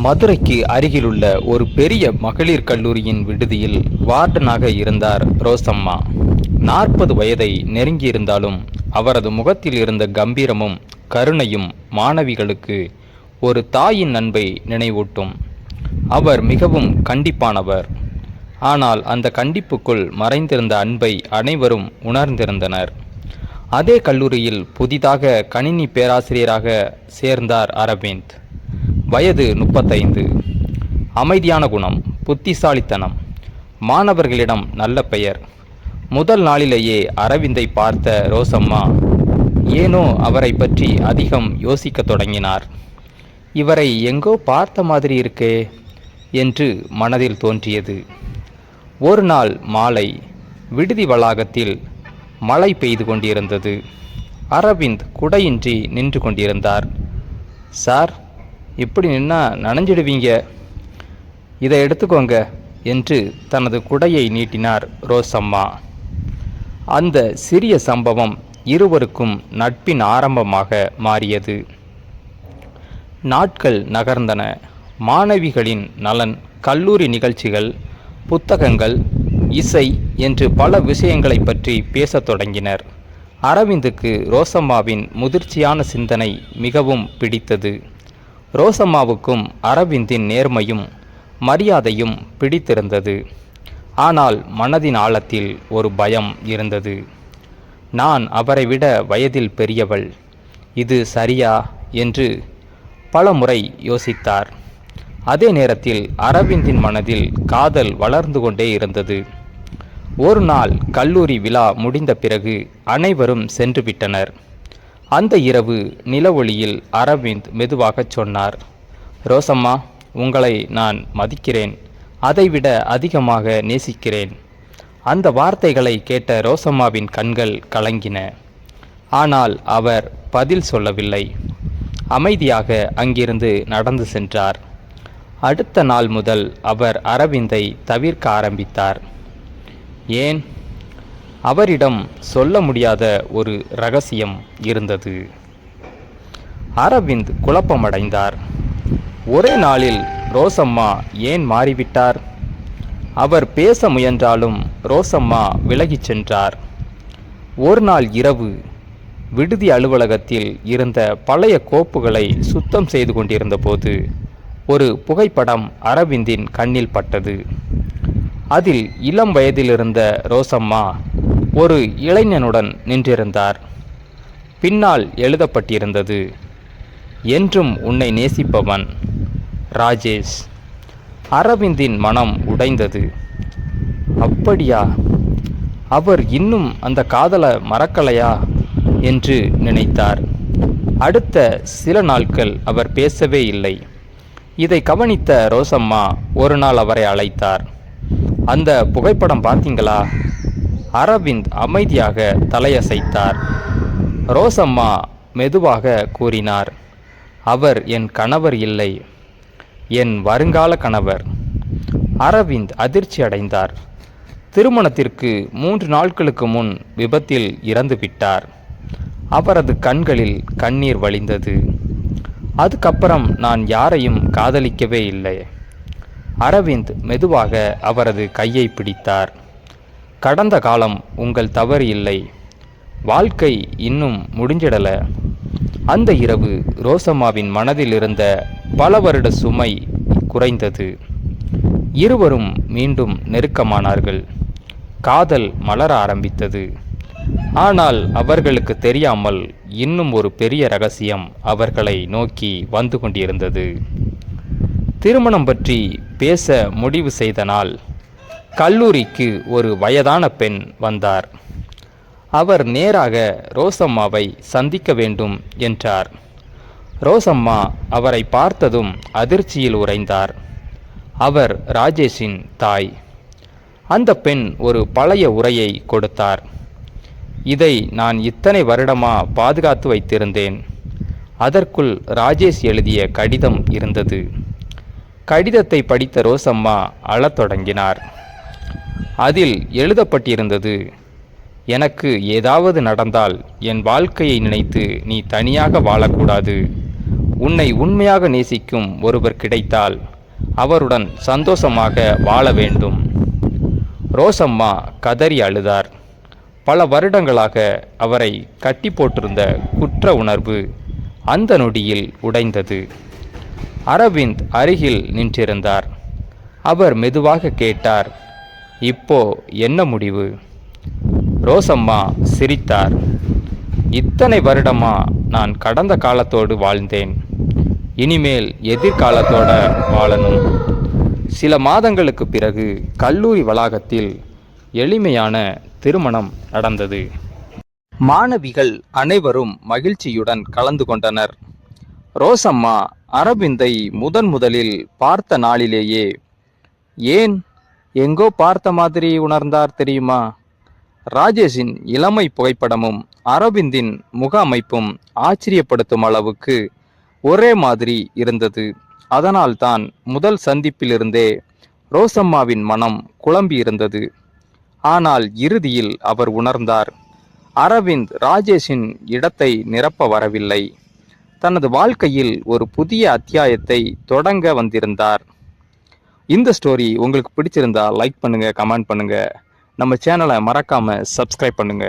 மதுரைக்கு அருகிலுள்ள ஒரு பெரிய மகளிர் கல்லூரியின் விடுதியில் வார்டனாக இருந்தார் ரோசம்மா. 40 வயதை நெருங்கியிருந்தாலும் அவரது முகத்தில் இருந்த கம்பீரமும் கருணையும் மாணவிகளுக்கு ஒரு தாயின் அன்பை நினைவூட்டும். அவர் மிகவும் கண்டிப்பானவர். ஆனால் அந்த கண்டிப்புக்குள் மறைந்திருந்த அன்பை அனைவரும் உணர்ந்திருந்தனர். அதே கல்லூரியில் புதிதாக கணினி பேராசிரியராக சேர்ந்தார் அரவிந்த். வயது 35. அமைதியான குணம், புத்திசாலித்தனம், மாணவர்களிடம் நல்ல பெயர். முதல் நாளிலேயே அரவிந்தை பார்த்த ரோசம்மா ஏனோ அவரை பற்றி அதிகம் யோசிக்க தொடங்கினார். இவரை எங்கோ பார்த்த மாதிரி இருக்கே என்று மனதில் தோன்றியது. ஒரு நாள் மாலை விடுதி வளாகத்தில் மழை பெய்து கொண்டிருந்தது. அரவிந்த் குடையின்றி நின்று கொண்டிருந்தார். சார், இப்படி நின்னா நனைஞ்சிடுவீங்க, இதை எடுத்துக்கோங்க என்று தனது குடையை நீட்டினார் ரோசம்மா. அந்த சிறிய சம்பவம் இருவருக்கும் நட்பின் ஆரம்பமாக மாறியது. நாட்கள் நகர்ந்தன. மாணவிகளின் நலன், கல்லூரி நிகழ்ச்சிகள், புத்தகங்கள், இசை என்று பல விஷயங்களை பற்றி பேசத் தொடங்கினர். அரவிந்துக்கு ரோசம்மாவின் முதிர்ச்சியான சிந்தனை மிகவும் பிடித்தது. ரோசம்மாவுக்கும் அரவிந்தின் நேர்மையும் மரியாதையும் பிடித்திருந்தது. ஆனால் மனதின் ஆழத்தில் ஒரு பயம் இருந்தது. நான் அவரை விட வயதில் பெரியவள், இது சரியா என்று பல முறை யோசித்தார். அதே நேரத்தில் அரவிந்தின் மனதில் காதல் வளர்ந்து கொண்டே இருந்தது. ஒரு நாள் கல்லூரி விழா முடிந்த பிறகு அனைவரும் சென்று விட்டனர். அந்த இரவு நிலவொளியில் அரவிந்த் மெதுவாகச் சொன்னார், ரோசம்மா, உங்களை நான் மதிக்கிறேன், அதைவிட அதிகமாக நேசிக்கிறேன். அந்த வார்த்தைகளை கேட்ட ரோசம்மாவின் கண்கள் கலங்கின. ஆனால் அவர் பதில் சொல்லவில்லை. அமைதியாக அங்கிருந்து நடந்து சென்றார். அடுத்த நாள் முதல் அவர் அரவிந்தை தவிர்க்க ஆரம்பித்தார். ஏன்? அவரிடம் சொல்ல முடியாத ஒரு ரகசியம் இருந்தது. அரவிந்த் குழப்பமடைந்தார். ஒரே நாளில் ரோசம்மா ஏன் மாறிவிட்டார்? அவர் பேச முயன்றாலும் ரோசம்மா விலகிச் சென்றார். ஒரு நாள் இரவு விடுதி அலுவலகத்தில் இருந்த பழைய கோப்புகளை சுத்தம் செய்து கொண்டிருந்த போது ஒரு புகைப்படம் அரவிந்தின் கண்ணில் பட்டது. அதில் இளம் வயதில் இருந்த ரோசம்மா ஒரு இளைஞனுடன் நின்றிருந்தார். பின்னால் எழுதப்பட்டிருந்தது, என்றும் உன்னை நேசிப்பவன், ராஜேஷ். அரவிந்தின் மனம் உடைந்தது. அப்படியா? அவர் இன்னும் அந்த காதலை மறக்கலையா என்று நினைத்தார். அடுத்த சில நாட்கள் அவர் பேசவே இல்லை. இதை கவனித்த ரோசம்மா ஒரு நாள் அவரை அழைத்தார். அந்த புகைப்படம் பார்த்தீங்களா? அரவிந்த் அமைதியாக தலையசைத்தார். ரோசம்மா மெதுவாக கூறினார், அவர் என் கணவர் இல்லை, என் வருங்கால கணவர். அரவிந்த் அதிர்ச்சி அடைந்தார். திருமணத்திற்கு 3 நாட்களுக்கு முன் விபத்தில் இறந்துவிட்டார். அவரது கண்களில் கண்ணீர் வழிந்தது. அதுக்கப்புறம் நான் யாரையும் காதலிக்கவே இல்லை. அரவிந்த் மெதுவாக அவரது கையை பிடித்தார். கடந்த காலம் உங்கள் தவறு இல்லை, வாழ்க்கை இன்னும் முடிஞ்சிடல. அந்த இரவு ரோசம்மாவின் மனதில் இருந்த பல வருட சுமை குறைந்தது. இருவரும் மீண்டும் நெருக்கமானார்கள். காதல் மலர ஆரம்பித்தது. ஆனால் அவர்களுக்கு தெரியாமல் இன்னும் ஒரு பெரிய ரகசியம் அவர்களை நோக்கி வந்து கொண்டிருந்தது. திருமணம் பற்றி பேச முடிவு செய்த நாள் கல்லூரிக்கு ஒரு வயதான பெண் வந்தார். அவர் நேராக ரோசம்மாவை சந்திக்க வேண்டும் என்றார். ரோசம்மா அவரை பார்த்ததும் அதிர்ச்சியில் உறைந்தார். அவர் ராஜேஷின் தாய். அந்த பெண் ஒரு பழைய உரையை கொடுத்தார். இதை நான் இத்தனை வருடமா பாதுகாத்து வைத்திருந்தேன். அதற்குள் ராஜேஷ் எழுதிய கடிதம் இருந்தது. கடிதத்தை படித்த ரோசம்மா அழத் தொடங்கினார். அதில் எழுதப்பட்டிருந்தது, எனக்கு ஏதாவது நடந்தால் என் வாழ்க்கையை நினைத்து நீ தனியாக வாழக்கூடாது. உன்னை உண்மையாக நேசிக்கும் ஒருவர் கிடைத்தால் அவருடன் சந்தோஷமாக வாழ வேண்டும். ரோசம்மா கதறி அழுதார். பல வருடங்களாக அவரை கட்டி போட்டிருந்த குற்ற உணர்வு அந்த நொடியில் உடைந்தது. அரவிந்த் அருகில் நின்றிருந்தார். அவர் மெதுவாக கேட்டார், இப்போ என்ன முடிவு? ரோசம்மா சிரித்தார். இத்தனை வருடமா நான் கடந்த காலத்தோடு வாழ்ந்தேன், இனிமேல் எதிர்காலத்தோட வாழணும். சில மாதங்களுக்கு பிறகு கல்லூரி வளாகத்தில் எளிமையான திருமணம் நடந்தது. மாணவிகள் அனைவரும் மகிழ்ச்சியுடன் கலந்து கொண்டனர். ரோசம்மா அரவிந்தை முதலில் பார்த்த நாளிலேயே ஏன் எங்கோ பார்த்த மாதிரி உணர்ந்தார் தெரியுமா? ராஜேஷின் இளமை புகைப்படமும் அரவிந்தின் முக அமைப்பும் ஆச்சரியப்படுத்தும் அளவுக்கு ஒரே மாதிரி இருந்தது. அதனால்தான் முதல் சந்திப்பிலிருந்தே ரோசம்மாவின் மனம் குழம்பி இருந்தது. ஆனால் இறுதியில் அவர் உணர்ந்தார், அரவிந்த் ராஜேஷின் இடத்தை நிரப்ப வரவில்லை, தனது வாழ்க்கையில் ஒரு புதிய அத்தியாயத்தை தொடங்க வந்திருந்தார். இந்த ஸ்டோரி உங்களுக்கு பிடிச்சிருந்தா லைக் பண்ணுங்க, கமெண்ட் பண்ணுங்க, நம்ம சேனலை மறக்காம சப்ஸ்கிரைப் பண்ணுங்க.